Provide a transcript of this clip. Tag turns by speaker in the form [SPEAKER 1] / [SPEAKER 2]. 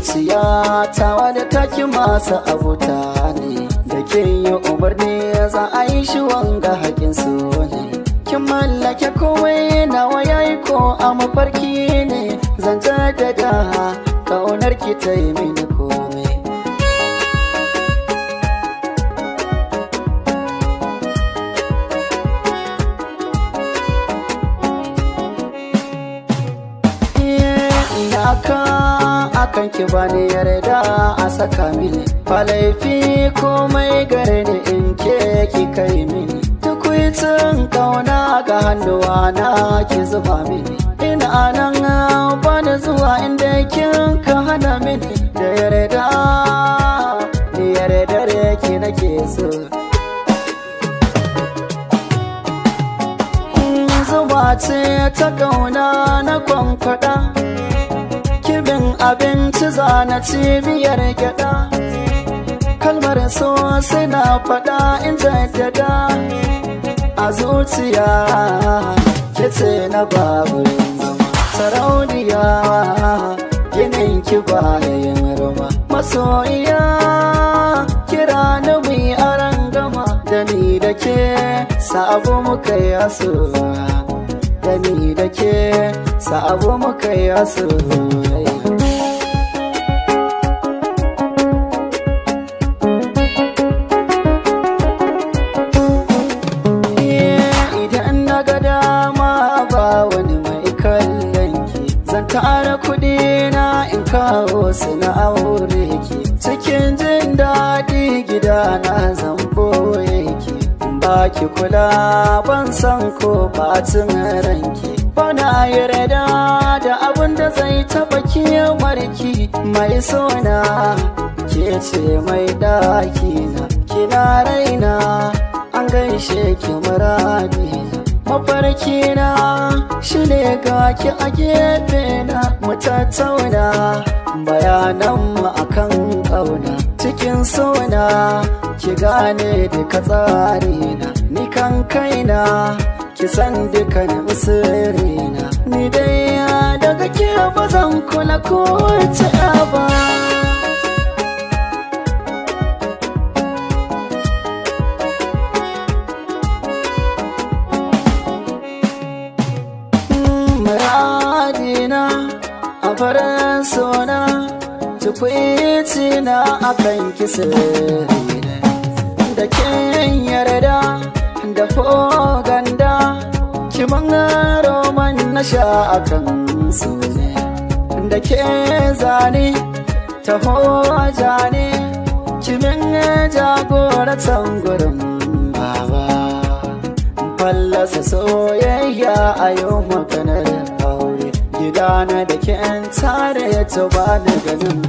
[SPEAKER 1] zuciya ta wadda take masu abuta ne da ke yi umarni za a yi shi wanga haƙin su ne kin mallake komai nawa yayi ko a mafarki ne zan jaddada ƙaunar ki ta yi mini komai. Akan ki bani yarda a saka mini ba laifi komai gare ni in ke ki kai mini tukwicin kauna ga hannuwa na ki zuba mini ina nan bani zuwa inda kin ka hana mini da yarda ni yarda ki nake so. Zuba ce ta kauna na kwankwada kibin abinci zana cibiyar gyada kalmar so sai na faɗa in jaddada a zuciya kice na babu zama sarauniya ginin ki bayan roma masoyiya kira na mu aran gama da ni da ke sabo muka yi asuwa da ni da ke sabo muka yi asuwa. Zan tara kuɗi na in kawo su na aure ki cikin jin daɗi gida na zan boye ki ba ki kula ban san ko bacin ranki bana yarda da abin da zai taɓa kimarki mai sona ke ce mai ɗaki na kina raina an gaishe ki muradina mafarki na shi ne ga ki a gefe na mu tattauna bayanan mu akan ƙauna cikin sona ki gane duka tsari na ni kan kaina ki san dukkanin sirri na ni dai daga ke ba zan kula ko ta ba. Muradina a farin sona tukwici na akan kisirina da kin yarda da foganda kiman roman na sha akan sune da ke zane ta hoja ne kimin jagoratan gurin baba fallasa soyayya a yau maganar aure gidana da ke tare ta ba da ganin